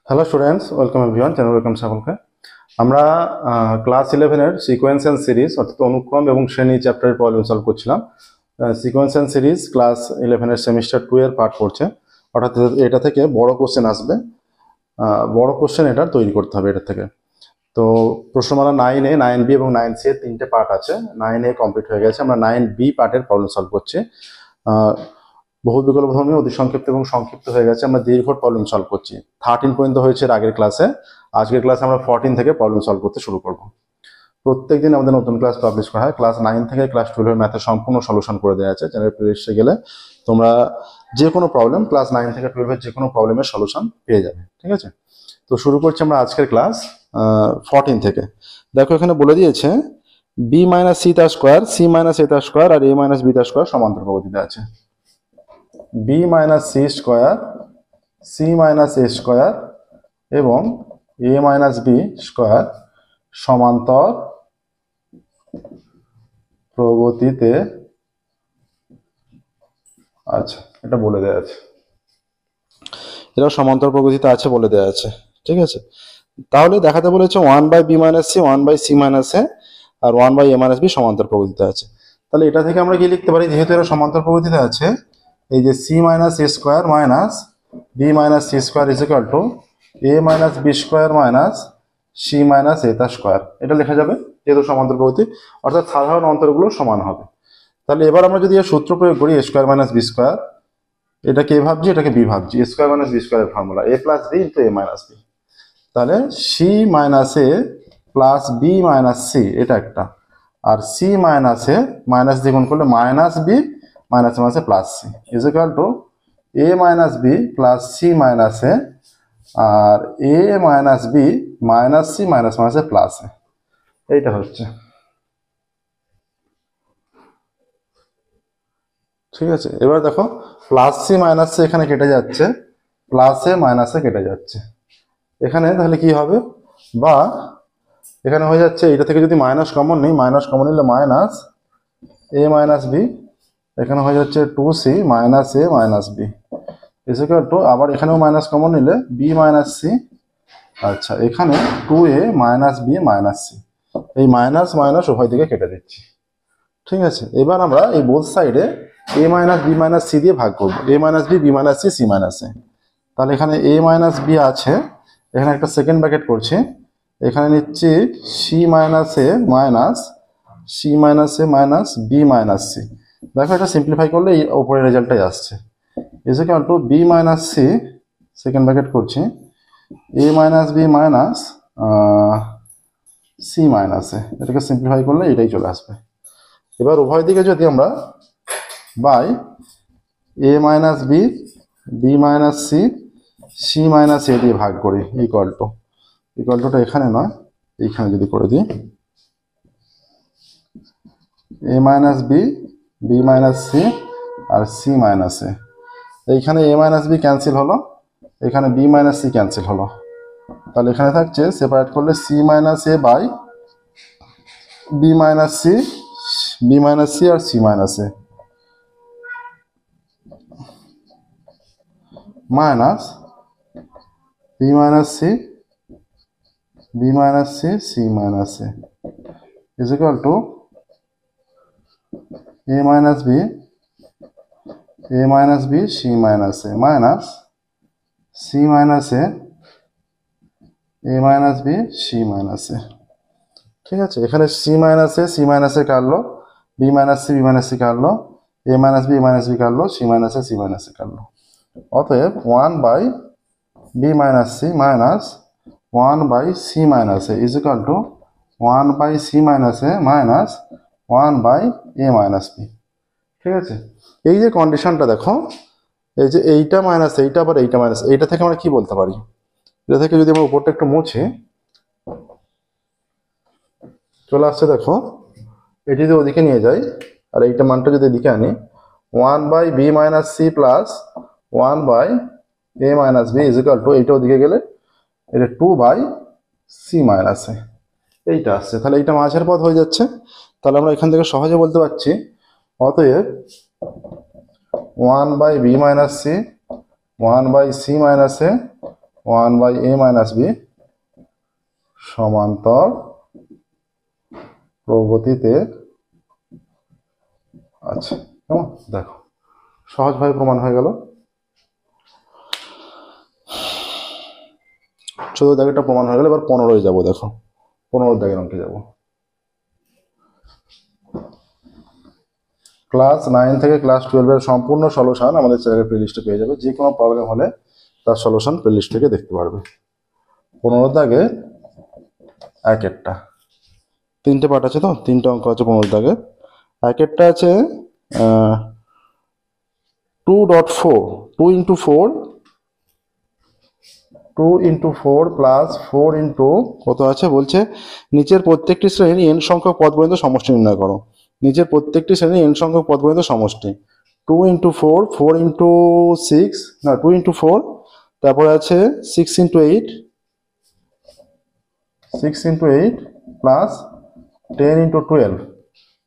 Hello students, welcome everyone, channel welcome সকলকে। আমরা class 11-এর সিকোয়েন্স অ্যান্ড সিরিজ অর্থাৎ অনুক্রম এবং শ্রেণী চ্যাপ্টারের প্রবলেম সলভ করছিলাম। সিকোয়েন্স অ্যান্ড সিরিজ ক্লাস 11-এর সেমিস্টার 2 এর পার্ট পড়ছে, অর্থাৎ এটা থেকে বড় কোশ্চেন আসবে। বড় কোশ্চেন এটা তৈরি করতে হবে এটা থেকে। তো প্রশ্নমালা 9A, 9B এবং 9C এর তিনটে পার্ট আছে। 9A কমপ্লিট হয়ে গেছে, আমরা 9B পার্টের প্রবলেম সলভ করছি। বহু বিকল্প ধর্মী অতি সংক্ষিপ্ত এবং সংক্ষিপ্ত হয়ে গেছে, আমরা দীর্ঘ প্রবলেম সলভ করছি। 13 পর্যন্ত হয়েছে আগের ক্লাসে, আজকের ক্লাসে আমরা 14 থেকে প্রবলেম সলভ করতে শুরু করব। প্রত্যেকদিন আমাদের নতুন ক্লাস পাবলিশ করা হয়। ক্লাস 9 থেকে ক্লাস 12 ম্যাথের সম্পূর্ণ সলিউশন করে দেওয়া আছে। চ্যানেল প্লেলিস্টে গেলে তোমরা যে কোনো প্রবলেম ক্লাস 9 থেকে 12 যে কোনো প্রবলেমের সলিউশন পেয়ে যাবে, ঠিক আছে? তো শুরু করছি আমরা আজকের ক্লাস 14 থেকে। দেখো এখানে বলে দিয়েছে বি মাইনাস সি তার স্কোয়ার, সি মাইনাস এ তার স্কোয়ার আর এ মাইনাস বি তার স্কোয়ার সমান্তর পদ্ধতিতে আছে। B minus c square, c minus a square এবং এ মাইনাস বি স্কোয়ার সমান্তর প্রগতিতে আছে, এটা বলে দেওয়া আছে। এটাও সমান্তর প্রগতিতে আছে বলে দেওয়া আছে, ঠিক আছে? তাহলে দেখাতে বলেছে 1/b minus c, 1/c minus a আর 1/a মাইনাস বি সমান্তর প্রগতিতে আছে। তাহলে এটা থেকে আমরা কি লিখতে পারি, যেহেতু এটা সমান্তর প্রগতিতে আছে, এই যে c minus a square minus b minus c square is equal to a minus b square minus c minus a তার স্কোয়ার, এটা লেখা যাবে যেহেতু সমান্তর প্রগতি, অর্থাৎ সাধারণ অন্তরগুলো সমান হবে। তাহলে এবার আমরা যদি এর সূত্র প্রয়োগ করি, a square minus b square, এটাকে এ ভাবছি এটাকে বি ভাবছি, এ স্কোয়ার মাইনাস বি স্কোয়ারের formula a plus b into a minus b. তাহলে c minus a plus b minus c এটা একটা, আর সি মাইনাস এ মাইনাস দিয়ে গুণ করলে মাইনাস বি মাইনাস মাইনাসে plus c is equal to a minus b plus c minus a আর a minus b minus c minus মাইনাসে plus এ, এইটা হচ্ছে, ঠিক আছে? এবার দেখো প্লাস সি মাইনাস সি এখানে কেটে যাচ্ছে, প্লাস এ মাইনাসে কেটে যাচ্ছে এখানে, তাহলে কি হবে, বা এখানে হয়ে যাচ্ছে এটা থেকে যদি মাইনাস কমন নিই, মাইনাস কমন নিলে মাইনাস এ মাইনাস বি, এখানে হয়ে যাচ্ছে 2c minus a minus b is equal to, আবার এখানেও মাইনাস কমন নিলে বি মাইনাস সি, আচ্ছা এখানে 2a minus b minus c, এই মাইনাস মাইনাস উভয় দিকে কেটে দিচ্ছি, ঠিক আছে? এবার আমরা এই বোথ সাইডে a minus b minus c দিয়ে ভাগ করবো, a minus b, b minus c, c minus a. তাহলে এখানে এ মাইনাস বি আছে, এখানে একটা সেকেন্ড ব্র্যাকেট করছি, এখানে নিচ্ছি c minus a minus c minus a minus b minus c. দেখো এটা সিম্পলিফাই করলে এই উপরের রেজাল্টটাই আসছে, is equal to b minus c, second bracket করছি, a minus b minus c minus a, এটাকে সিম্পলিফাই করলে এটাই চলে আসবে। এবার উভয় দিকে যদি আমরা by a minus b, b minus c, c minus a দিয়ে ভাগ করি, ইকুয়াল টুটা এখানে নয় এইখানে যদি করে দিই, a minus b, b minus c আর সি মাইনাস এ, এইখানে এ মাইনাস বি ক্যান্সেল হলো, এখানে বি মাইনাস সি ক্যান্সেল হলো, তাহলে এখানে থাকছে সেপারেট করলে c minus a by b minus c, b minus c আর c minus a minus b minus c, b minus c, c minus a is equal to a minus b, a minus b, c minus a minus c minus a minus b, c minus a, ঠিক আছে? এখানে c minus a কাটলো, b minus c, b minus c কাটলো, a minus b, minus b কাটলো, C minus a, c minus a কাটলো। অতএব 1/বি minus c minus 1/সি minus a is equal to 1/সি মাইনাস এ মাইনাস 1/এ minus b, ঠিক আছে? এই যে কন্ডিশনটা দেখো, এই যে এইটা মাইনাস এইটা আবার এইটা মাইনাস এইটা থেকে আমরা কি বলতে পারি, এটা থেকে যদি আমরা উপরটা একটু মুছি, চলে আসছে দেখো, এটি যদি ওদিকে নিয়ে যাই আর এইটা মানটা যদি এদিকে আনি, 1/বি মাইনাস সি প্লাস 1/এ minus b is equal to, এইটা ওদিকে গেলে এটা 2/সি মাইনাস এ, এইটা আসছে। তাহলে এইটা মাঝের পদ হয়ে যাচ্ছে, তাহলে আমরা এখান থেকে সহজে বলতে পারছি অতএব 1/বি মাইনাস সি, 1/সি মাইনাস এ 1/a মাইনাস b সমান্তর প্রগতিতে আছে। কেমন দেখো, সহজভাবে প্রমাণ হয়ে গেল। 14 দাগেরটা প্রমাণ হয়ে গেল। এবার 15 যাবো। দেখো 15 দাগের অঙ্কে যাব। ক্লাস 9 থেকে ক্লাস 12 এর সম্পূর্ণ সলিউশন আমাদের চ্যানেলের প্লেলিস্টে পেয়ে যাবে। যে কোনো প্রবলেম হলে তার সলিউশন প্লেলিস্ট থেকে দেখতে পারবে। 15 দাগে এক একটা 3টে পার্ট আছে, তো 3টে অঙ্ক আছে 15 দাগে। এক একটা আছে 2.4 2 into 4 2 into 4 প্লাস 4 into কত আছে বলছে, নিচের প্রত্যেকটি শ্রেণীর n সংখ্যক পদ পর্যন্ত সমষ্টি নির্ণয় করো। নিচের প্রত্যেকটি শ্রেণীর n সংখ্যক পদ পর্যন্ত সমষ্টি 2 into 4 4 into 6 না 2 into 4, তারপরে আছে 6 into 8 6 into 8 plus 10 into 12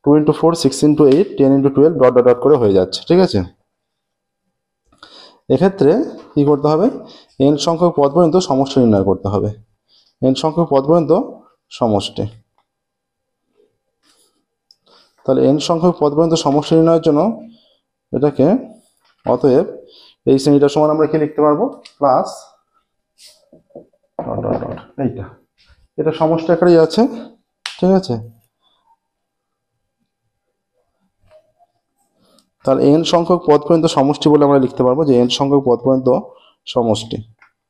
2 into 4 6 into 8 10 into 12 dot dot dot করে হয়ে যাচ্ছে। ঠিক আছে, এক্ষেত্রে কি করতে হবে, n সংখ্যক পদ পর্যন্ত সমষ্টি নির্ণয় করতে হবে। n সংখ্যক পদ পর্যন্ত সমষ্টি, তাহলে n সংখ্যক পদ পর্যন্ত সমষ্টি নির্ণয়ের জন্য এটাকে অতএব এই শ্রেণীটার সমান আমরা কি লিখতে পারবো, প্লাস ডট ডট ডট এইটা, এটা সমষ্টি আকারেই আছে। ঠিক আছে, তাহলে n সংখ্যক পদ পর্যন্ত সমষ্টি বলে আমরা লিখতে পারবো যে n সংখ্যক পদ পর্যন্ত সমষ্টি।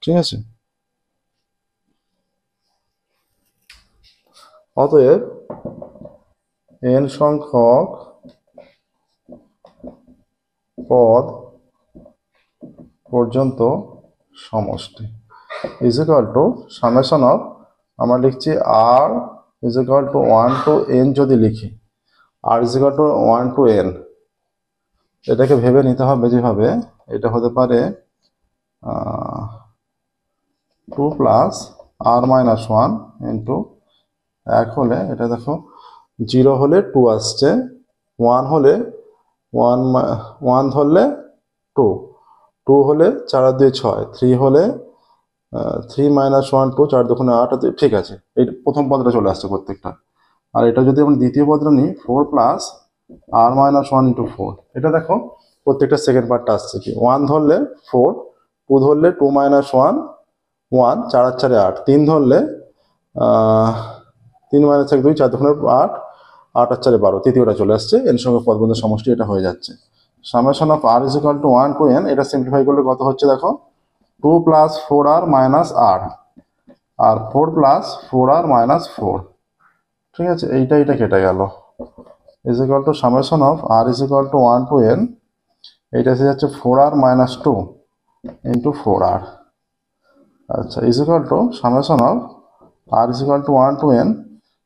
ঠিক আছে, অতএব n সংখ্যক পদ পর্যন্ত সমষ্টি is equal to summation of, আমরা লিখছি r is equal to 1 to n। যদি লিখি r is equal to 1 to n, এটাকে ভেবে নিতে হবে যেভাবে এটা হতে পারে 2 প্লাস r মাইনাস 1 ইন্টু, এক হলে এটা দেখো 0 হলে 2 আসছে, 1 হলে 1 ধরলে 2, 2 হলে 4 আর 2 6, 3 হলে 3 মাইনাস 1 2 4 দুগুণে 8। ঠিক আছে, এই প্রথম পদটা চলে আসছে প্রত্যেকটা। আর এটা যদি আমরা দ্বিতীয় পদটা নিই 4 প্লাস r মাইনাস 1 ইন্টু 4, এটা দেখো প্রত্যেকটা সেকেন্ড পার্টটা আসছে কি, 1 ধরলে 4, 2 ধরলে 2 মাইনাস 1 1, 4 আর 4 8, 3 ধরলে 3 মাইনাস 1 2, 4 দুগুণে 8, 8 আর 4 12, তৃতীয়টা চলে আসছে। এর সঙ্গে পদবন্ধের সমষ্টি এটা হয়ে যাচ্ছে। Summation of r is equal to 1 to n, এটা সিম্পলিফাই করলে কত হচ্ছে দেখো, 2 প্লাস 4r মাইনাস r আর 4 প্লাস 4r মাইনাস 4। ঠিক আছে, এইটা কেটে গেল, is equal to summation of r is equal to 1 to n, এইটা এসে যাচ্ছে 4r মাইনাস 2 ইন্টু 4r। আচ্ছা, is equal to summation of r is equal to 1 to n,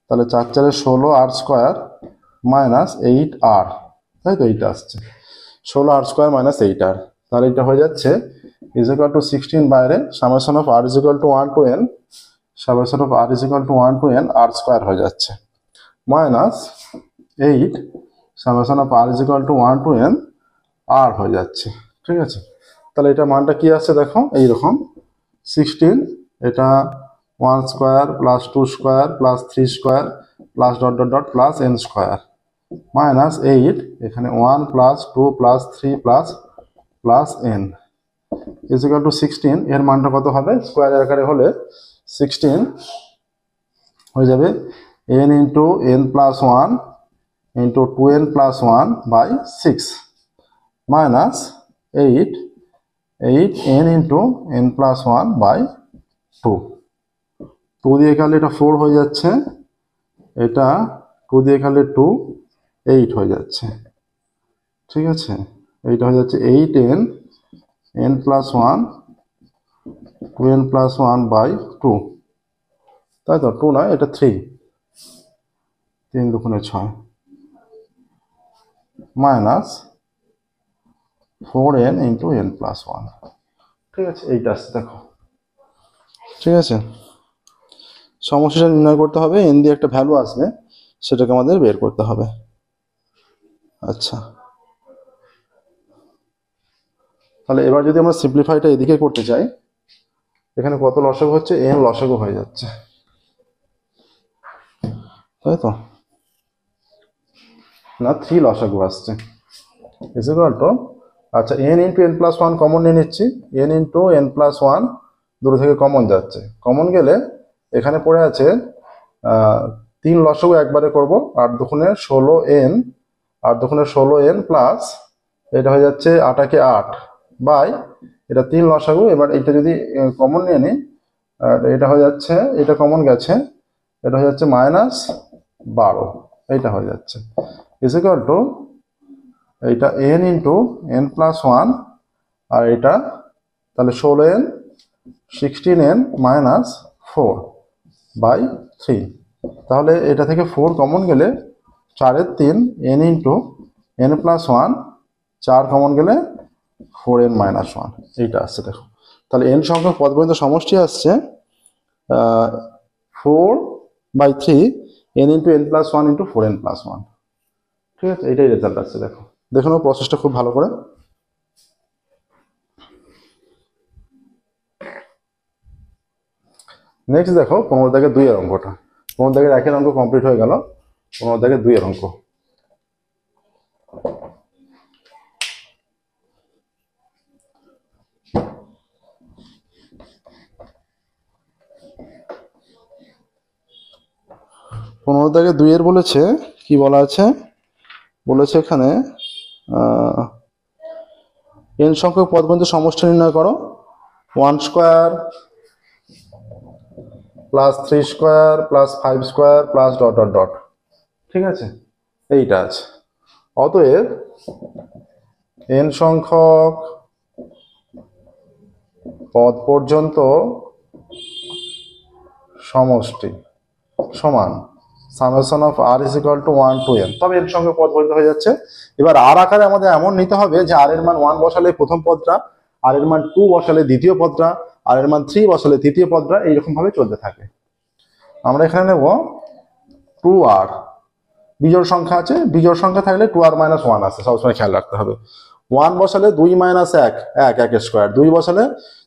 তাহলে 4 4 16r স্কোয়ার মাইনাস 8r, তাই তো এইটা আসছে 16r স্কোয়ার মাইনাস 8r। তাহলে এটা হয়ে যাচ্ছে ইজ ইকুয়াল টু 16 বাইরে, summation of r is equal to 1 to n, summation of r is equal to 1 to n r square হয়ে যাচ্ছে, minus 8 summation of r is equal to 1 to n r হয়ে যাচ্ছে। ঠিক আছে, তাহলে এটা মানটা কি আসছে দেখো, এইরকম 16, এটা 1 square plus 2 square plus 3 square plus dot dot dot plus n square minus 8, এখানে 1 plus 2 plus 3 plus plus n is equal to 16। এর মানটা কত হবে, স্কোয়ারের আকারে হলে 16 হয়ে যাবে n into n plus 1 into 2n plus 1 by 6 minus 8n into n plus 1 by 2। 2 দিয়ে গেলে এটা 4 হয়ে যাচ্ছে, এটা 2 দিয়ে গেলে 2, 8 হয়ে যাচ্ছে। ঠিক আছে, এইটা হয়ে যাচ্ছে 8n n plus 1 2n plus 1 by 2, তাই তো 2 নয়, এটা 3, 3 দুগুণে 6 minus 4n into n plus 1। ঠিক আছে, এইটা আসছে দেখো। ঠিক আছে, সমস্যাটা নির্ণয় করতে হবে, n দিয়ে একটা ভ্যালু আসবে, সেটাকে আমাদের বের করতে হবে। আচ্ছা, তাহলে এবার যদি আমরা সিম্পলিফাইটা এদিকে করতে চাই, এখানে কত লসাগু হচ্ছে, n লসাগু হয়ে যাচ্ছে, তাই তো, না 3 লসাগু আসছে ইজ ইকুয়াল টু, আচ্ছা n into n plus one common নিয়ে নিচ্ছি, n into n plus one দূর থেকে কমন যাচ্ছে, কমন গেলে এখানে পড়ে আছে 3 লসাগু একবারে করব, 8 দুগুণে 16n, 8 দুগুণে 16n প্লাস এটা হয়ে যাচ্ছে 8 কে 8 বাই এটা 3 লসাগু। এবার এটা যদি কমন নিয়ে নিই, এটা হয়ে যাচ্ছে, এটা কমন গেছে, এটা হয়ে যাচ্ছে -12, এইটা হয়ে যাচ্ছে ইজ ইকুয়াল টু এইটা n into n plus one, আর এটা তাহলে 16n 16n মাইনাস 4 বাই 3, তাহলে এটা থেকে 4 কমন গেলে 4 এর 3 n into n plus one, 4 common গেলে 4n মাইনাস ওয়ান, এইটা আসছে দেখো। তাহলে n সংখ্যক পদ পর্যন্ত সমষ্টি আসছে 4/3 n into n plus one into 4n plus one, ঠিক আছে, এইটাই রেজাল্ট আসছে দেখো। দেখো নাও প্রসেসটা খুব ভালো করে। নেক্সট দেখো 15-2 এর অঙ্কটা, 15-1 অঙ্ক কমপ্লিট হয়ে গেল, 15-2 এর অঙ্ক। পনেরো দাগে 2 এর বলেছে, কি বলা আছে, বলেছে এখানে n সংখ্যক পদ পর্যন্ত সমষ্টি নির্ণয় করো, 1 square plus 3 square plus 5 square plus dot dot dot, ঠিক আছে, এইটা আছে। অতএব n সংখ্যক পদ পর্যন্ত সমষ্টি সমান summation of r is equal to 1 to n, তবে n সংখ্যক পদ পর্যন্ত হয়ে যাচ্ছে। এবার r আকারে আমাদের এমন নিতে হবে যে r এর মান 1 বসালে প্রথম পদটা, r এর মান 2 বসালে দ্বিতীয় পদটা, r এর মান 3 বসালে তৃতীয় পদটা, এইরকম ভাবে চলতে থাকে। আমরা এখানে নেব 2r, বিজোড় সংখ্যা আছে, বিজোড় সংখ্যা থাকলে 2r মাইনাস 1 আছে, সবসময় খেয়াল রাখতে হবে। 1 বসালে 2 মাইনাস 1, 1 এর স্কোয়ার, 2 বসালে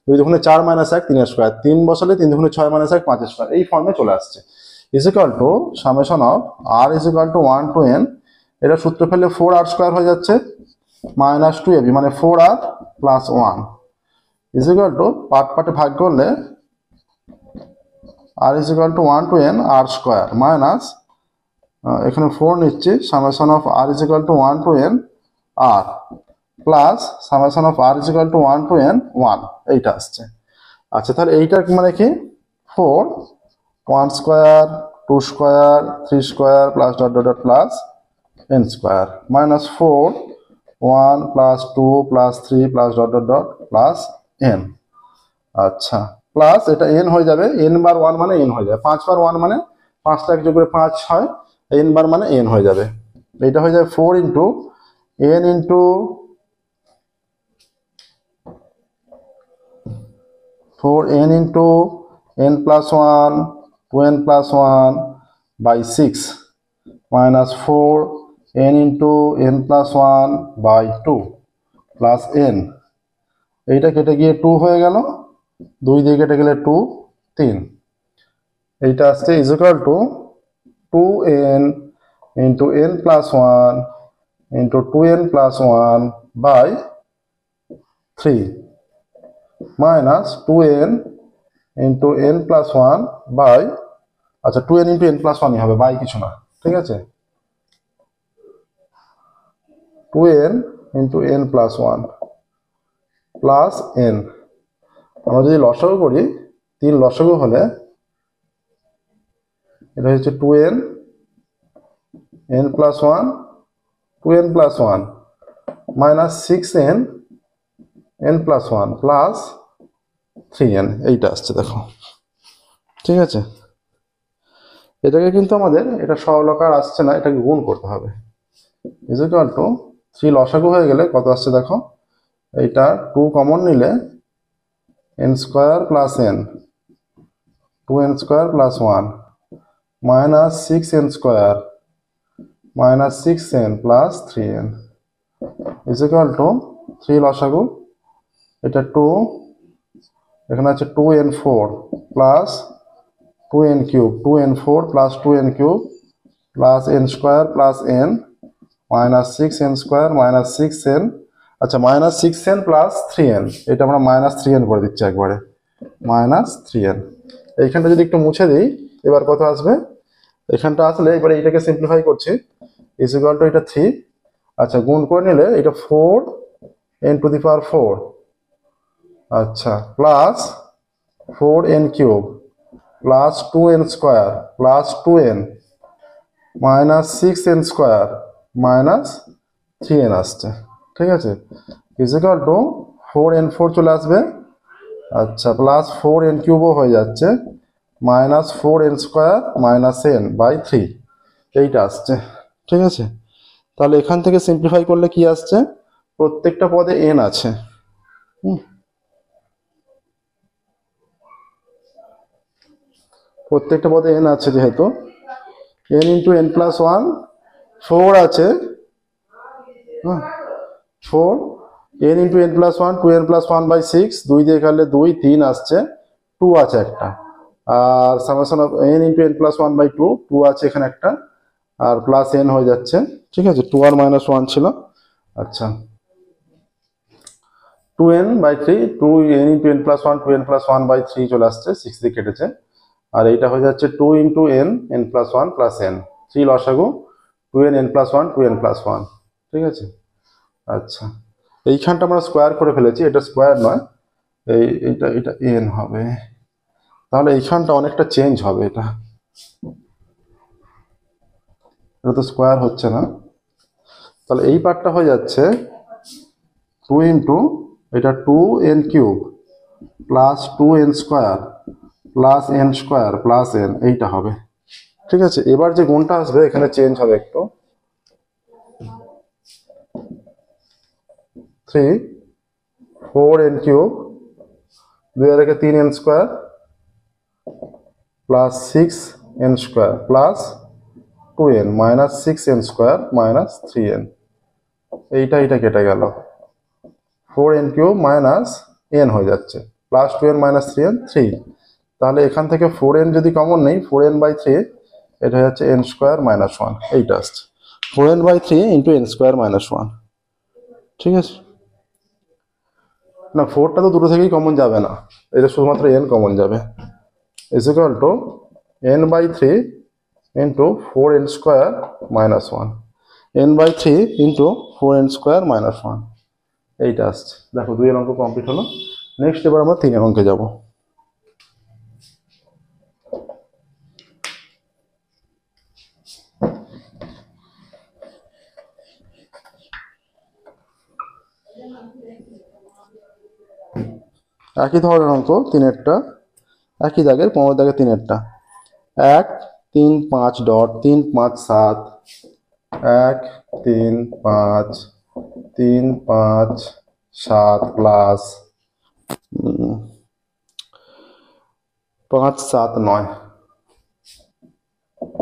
2 দুগুণে 4 মাইনাস 1, 3 এর স্কোয়ার, 3 বসালে 3 দুগুণে 6 মাইনাস 1, 5 এর স্কোয়ার, এই ফর্মে চলে আসছে। Is equal to summation of r is equal to 1 to n, এটা সূত্র ফেললে 4r স্কোয়ার হয়ে যাচ্ছে মাইনাস 2ab মানে 4r plus 1 is equal to part পার্টে ভাগ করলে r is equal to 1 to n r square minus এখানে 4 নিচ্ছি, summation of r is equal to 1 to n r plus summation of r is equal to 1 to n 1, এইটা আসছে। আচ্ছা তাহলে এইটার মানে কি, 4 1 square 2 square 3 square plus dot dot dot plus n square minus 4 1 plus 2 plus 3 plus dot dot dot plus n, আচ্ছা plus এটা n হয়ে যাবে, n বার 1 মানে n হয়ে যাবে, 5 বার 1 মানে 5টা যোগ করে 5 হয়, n বার মানে n হয়ে যাবে, এটা হয়ে যাবে 4 into n into 4n into n plus 1 2n plus 1 by 6 minus 4n into n plus 1 by 2 plus n, এইটা কেটে গিয়ে 2 হয়ে গেল, 2 দিয়ে কেটে গেলে 2 3, এইটা আসছে is equal to 2n into n plus 1 into 2n plus 1 by 3 minus 2n into n plus 1 by, আচ্ছা 2n ইন্টু n প্লাস 1ই হবে, বাই কিছু না, ঠিক আছে, 2n into n plus 1 plus n। আমরা যদি লসাগু করি, 3 লসাগু হলে এটা হচ্ছে 2n n plus 1 2n plus 1 minus 6n n plus 1 plus 3n, এইটা আসছে দেখো, ঠিক আছে। এটাকে কিন্তু আমাদের এটা সরলকার আসছে না, এটাকে গুণ করতে হবে, ইজ ইকুয়াল টু 3 লসাগু হয়ে গেলে কত আসছে দেখো, এইটা 2 কমন নিলে n square plus n 2n square plus 1 minus 6n square minus 6n plus 3n is equal to 3 লসাগু, এটা 2 এখানে আছে 2n4 plus 2n cube, 2n4 plus 2n cube plus n square plus n minus 6n square minus 6n, আচ্ছা minus 6n plus 3n, এটা আমরা minus 3n করে দিচ্ছি একবারে, মাইনাস 3n। এইখানটা যদি একটু মুছে দিই এবার কত আসবে, এখানটা আসলে এবারে এটাকে সিম্পলিফাই করছি, ইজ ইকুয়াল টু এটা 3, আচ্ছা গুণ করে নিলে এটা 4n টু দি পাওয়ার 4, আচ্ছা plus 4n cube plus 2n square plus 2n minus 6n square minus 3n আসছে, ঠিক আছে, ইজ ইকুয়াল টু 4n4 চলে আসবে, আচ্ছা প্লাস 4n কিউবও হয়ে যাচ্ছে, minus 4n square minus n by 3, এইটা আসছে, ঠিক আছে। তাহলে এখান থেকে সিম্পলিফাই করলে কি আসছে, প্রত্যেকটা পদে n আছে, প্রত্যেকটা পদে n আছে, যেহেতু n ইন্টু n প্লাস 1 4 আছে, 4 n into n plus 1 2n plus 1 by 6, 2 দিয়ে কাটলে 2 3 আসছে, 2 আছে একটা, আর summation of n into n plus 1 by 2, 2 আছে এখানে একটা, আর প্লাস n হয়ে যাচ্ছে, ঠিক আছে, 2 আর মাইনাস 1 ছিল, আচ্ছা 2n by 3, 2n into n plus 1 2n plus 1 by 3 চলে আসছে, 6 দিয়ে কেটেছে, আর এইটা হয়ে যাচ্ছে 2 into n plus 1 plus n, 3 লসাগু 2n n plus 1 2n plus 1, ঠিক আছে। আচ্ছা এইখানটা আমরা স্কোয়ার করে ফেলেছি, এটা স্কোয়ার নয়, এটা এটা n হবে, তাহলে এইখানটা অনেকটা চেঞ্জ হবে, এটা তো স্কোয়ার হচ্ছে না, তাহলে এই পার্টটা হয়ে যাচ্ছে 2 ইন্টু এটা 2n cube plus 2n square plus n square plus n, এইটা হবে, ঠিক আছে। এবার যে গুণটা আসবে এখানে চেঞ্জ হবে একটু, 3 4n কিউব 2 এর আগে 3n square plus 6n square plus 2n minus 6n square minus 3n, এইটা কেটে গেল, 4n কিউব মাইনাস n হয়ে যাচ্ছে, প্লাস 2n মাইনাস 3n 3, তাহলে এখান থেকে 4n যদি কমন নেই 4n বাই 3, এটা হয়ে যাচ্ছে n স্কোয়ার মাইনাস 1, এইটা আসছে 4n by 3 into n square minus 1, ঠিক আছে। না 4টা তো দুটো থেকেই কমন যাবে না, এটা শুধুমাত্র n কমন যাবে, is equal to n by 3 into 4n square minus 1, n by 3 into 4n square minus 1, এইটা আসছে। দেখো 2 এর অঙ্ক কমপ্লিট হলো, নেক্সট এবার আমরা 3 এর অঙ্কে যাব। একই ধরনের অঙ্ক, 3-এরটা একই দাগের, 15 দাগের 3-এরটা, 1 3 5 dot 3 5 7, 1 3 5 3 5 7 plus 5 7 9,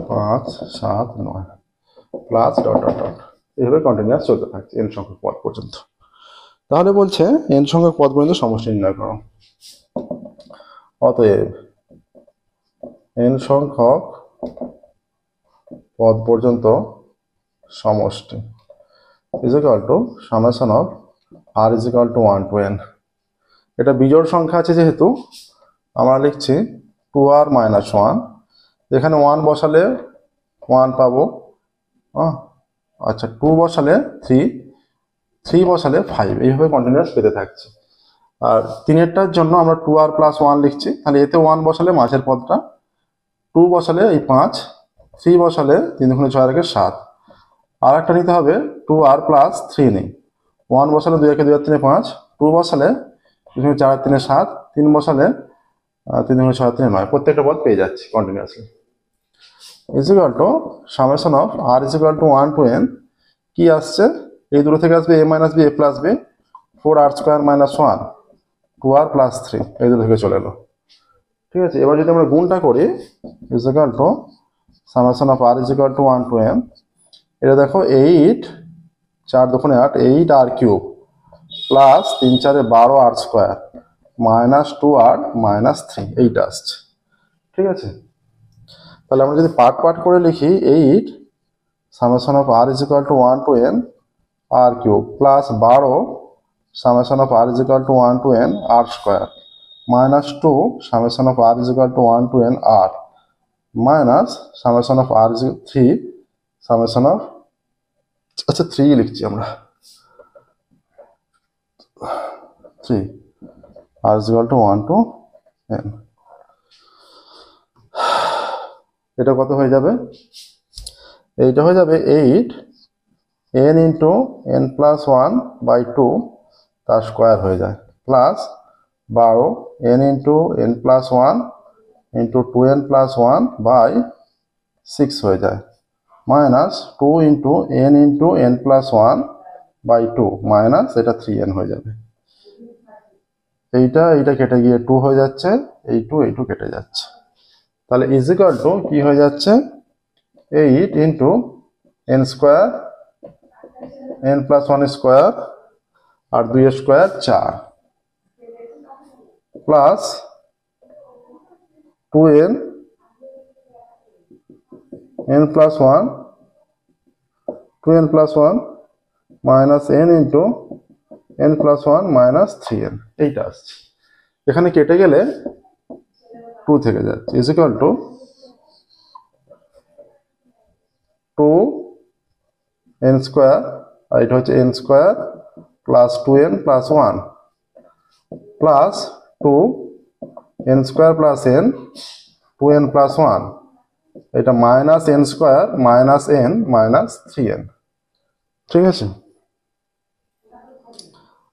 5 7 9 plus dot dot dot, এইভাবে কন্টিনিউয়াস চলতে থাকছে n সংখ্যক পদ পর্যন্ত। তাহলে বলছে n সংখ্যক পদ পর্যন্ত সমষ্টি নির্ণয় করো, অতএব n সংখ্যক পদ পর্যন্ত সমষ্টি is equal to summation of r is equal to 1 to n, এটা বিজোড় সংখ্যা আছে যেহেতু আমরা লিখছি 2r মাইনাস 1, এখানে 1 বসালে 1 পাবো, আচ্ছা 2 বসালে 3, 3 বসালে 5, এইভাবে কন্টিনিউয়াস পেতে থাকছে। আর 3-এরটার জন্য আমরা 2r প্লাস 1 লিখছি, তাহলে এতে 1 বসালে মাঝের পদটা, 2 বসালে এই 5, 3 বসালে 3 2 6 রেখে 7, আর একটা নিতে হবে 2r প্লাস 3 নেই, 1 বসালে 2 1 2 3 5, 2 বসালে 2 4 3 7, 3 বসালে 3 2 6 3 9, প্রত্যেকটা পদ পেয়ে যাচ্ছি continuously, is equal to summation of r is equal to 1 to n, কি আসছে এই দুটো থেকে আসবে a minus b a plus b, 4r square minus 1 2r plus 3, এই দুটো থেকে চলে এলো, ঠিক আছে। এবার যদি আমরা গুণটা করি is equal to summation of r is equal to 1 to n, এটা দেখো 8 4 2 8 8r cube plus 3 4 12r square -2 আর -3 এইটা আসছে। ঠিক আছে, তাহলে আমরা যদি পার্ট পার্ট করে লিখি 8 summation of r is equal to 1 to n r cube plus 12 summation of r is equal to 1 to n r square -2 summation of r is equal to 1 to n r minus summation of r is 3 summation of, আচ্ছা 3 লিখছি আমরা, 3 r is equal to 1 to n। এটা কত হয়ে যাবে? এইটা হয়ে যাবে 8 n into n plus 1 by 2 তার স্কোয়ার হয়ে যায়, plus 12 n into n plus 1 into 2n plus 1 by 6 হয়ে যায়, minus 2 into n plus 1 by 2 minus এটা 3n হয়ে যাবে। এইটা কেটে গিয়ে 2 হয়ে যাচ্ছে, এই 2 কেটে যাচ্ছে, তাহলে ইজ ইকুয়াল টু কি হয়ে যাচ্ছে? 8 into n square n plus 1 square আর 2 square 4 plus 2n n plus 1 2n plus 1 minus n into n plus 1 minus 3n, এইটা আসছে। এখানে কেটে গেলে 2 থেকে যাচ্ছে, is equal to 2n square আর এটা হচ্ছে n square plus 2n plus 1 plus 2n square plus n 2n plus 1, এটা minus n square minus n minus 3n। ঠিক আছে,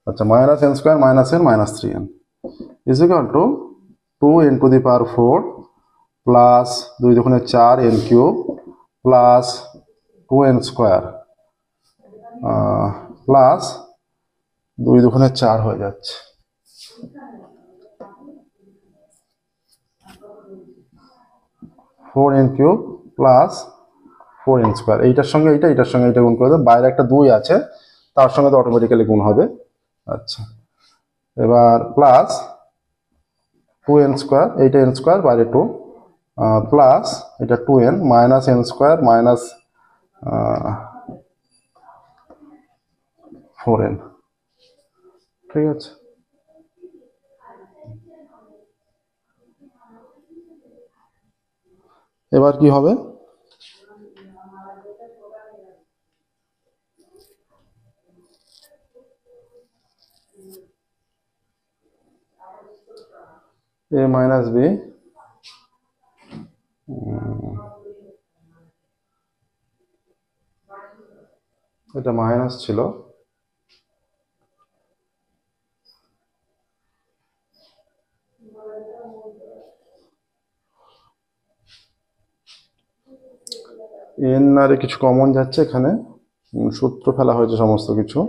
আচ্ছা minus n square minus n minus 3n is equal to 2n to the power 4 plus 2 দুগুণে 4 n cube plus 2n square plus 2 দুগুণে 4 হয়ে যাচ্ছে, four N cube plus 4n square, এইটার সঙ্গে এইটার সঙ্গে এইটা গুণ করে দেবো, বাইরে একটা 2 আছে তার সঙ্গে তো অটোমেটিক্যালি গুণ হবে। আচ্ছা, এবার প্লাস 2n স্কোয়ার, এইটা n স্কোয়ার বাইরে 2 প্লাস এটা 2n minus n square minus 4n। ঠিক আছে, এবার কি হবে? a মাইনাস b এটা মাইনাস ছিল, n আর কিছু কমন যাচ্ছে এখানে, সূত্র ফেলা হয়েছে সমস্ত কিছু।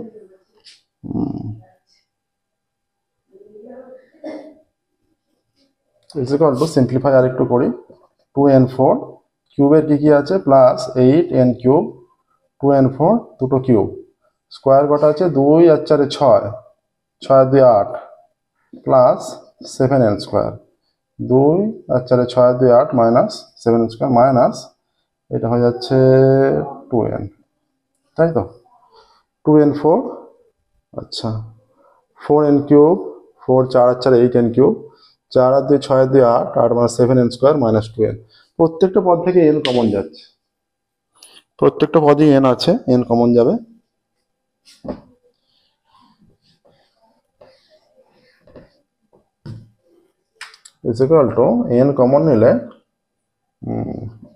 ইজ ইকুয়াল টু সিম্পলিফাই আর একটু করি, 2n4 কিউবের কি আছে প্লাস 8n কিউব 2n4 দুটো কিউব স্কোয়ার কটা আছে 2 আর 4 6 6 আর 2 8 প্লাস 7n স্কোয়ার 2 আর 4 6 আর 2 8 মাইনাস 7n স্কোয়ার মাইনাস এটা হয়ে যাচ্ছে 2n, তাই তো 2n4, আচ্ছা 4n কিউব 4 4 আর 4 8n কিউব 4 আর 2 6 আর 2 8 8 minus 7n square minus 2n। প্রত্যেকটা পদ থেকে n কমন যাচ্ছে, প্রত্যেকটা পদই n আছে, n কমন যাবে। Is equal to n common নিলে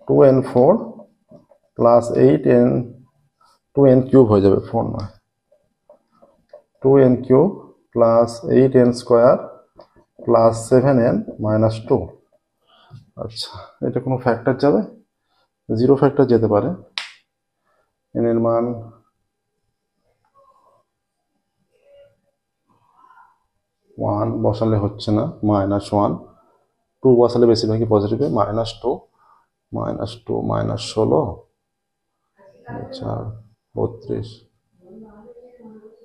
2n4 plus 8n 2n cube হয়ে যাবে, 4 নয় 2n cube plus 8n square plus 7n minus 2। আচ্ছা, এটা কোনো ফ্যাক্টর যাবে? 0 ফ্যাক্টর যেতে পারে, n এর মান ওয়ান বসালে হচ্ছে না, -1 2 বসালে বেশিরভাগই পজিটিভ, -2 মাইনাস 16 4 32,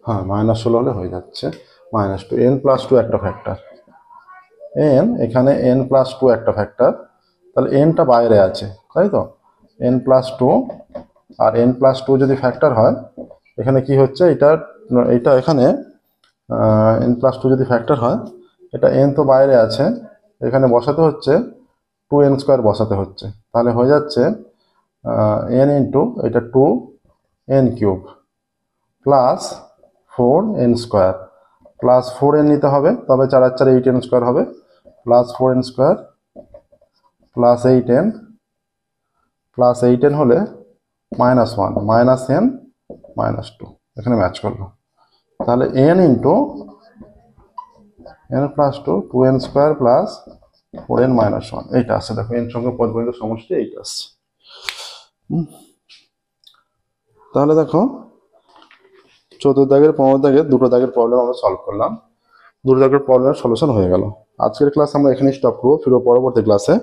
হ্যাঁ -16 হলে হয়ে যাচ্ছে -2, n+2 একটা ফ্যাক্টর। এন, এখানে n+2 একটা ফ্যাক্টর, তাহলে এনটা বাইরে আছে, তাই তো, n+2, আর n+2 যদি ফ্যাক্টর হয় এখানে কি হচ্ছে, এটা এখানে n+2 যদি ফ্যাক্টর হয়, এটা n তো বাইরে আছে, এখানে বসাতে হচ্ছে 2n² বসাতে হচ্ছে, তাহলে হয়ে যাচ্ছে n ইন্টু এটা 2n³ plus 4n² plus 4n নিতে হবে, তবে 4 আর 4 8n² হবে, plus 4n² plus 8n plus 8n হলে -1 -n -2, এখানে ম্যাচ করলো। তাহলে n into n+2 2n² plus 4n -1 এইটা আসছে, দেখো n সংখ্যক পদ পর্যন্ত সমষ্টি এইটা আসছে। তাহলে দেখো 14 দাগের 15 দাগের দুটো দাগের প্রবলেম আমরা সলভ করলাম, দুটো দাগের প্রবলেমের সলিউশন হয়ে গেল। আজকের ক্লাস আমরা এখানেই স্টপ করবো, ফিরবো পরবর্তী ক্লাসে।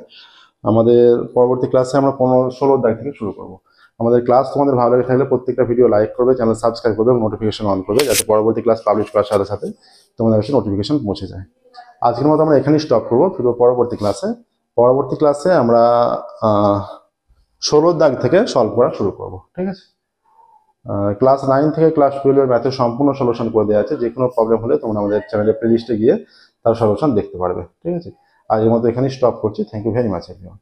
পরবর্তী ক্লাসে আমরা 15-16 দাগ থেকে শুরু করব। আমাদের ক্লাস তোমাদের ভালো লেগে থাকলে প্রত্যেকটা ভিডিও লাইক করবে, চ্যানেল সাবস্ক্রাইব করবে এবং নোটিফিকেশন অন করবে, যাতে পরবর্তী ক্লাস পাবলিশ করার সাথে সাথে তোমাদের কাছে নোটিফিকেশন পৌঁছে যায়। আজকের মতো আমরা এখানেই স্টপ করবো, ফিরবো পরবর্তী ক্লাসে। পরবর্তী ক্লাসে আমরা 16 দাগ থেকে সলভ করা শুরু করব, ঠিক আছে। ক্লাস 9 থেকে ক্লাস 12 এর ম্যাথের সম্পূর্ণ সলিউশন করে দেওয়া আছে, যে কোনো প্রবলেম হলে তোমরা আমাদের চ্যানেলের প্লেলিস্টে গিয়ে তার সলিউশন দেখতে পারবে, ঠিক আছে। আজকের মতো এখানেই স্টপ করছি। Thank you very much everyone.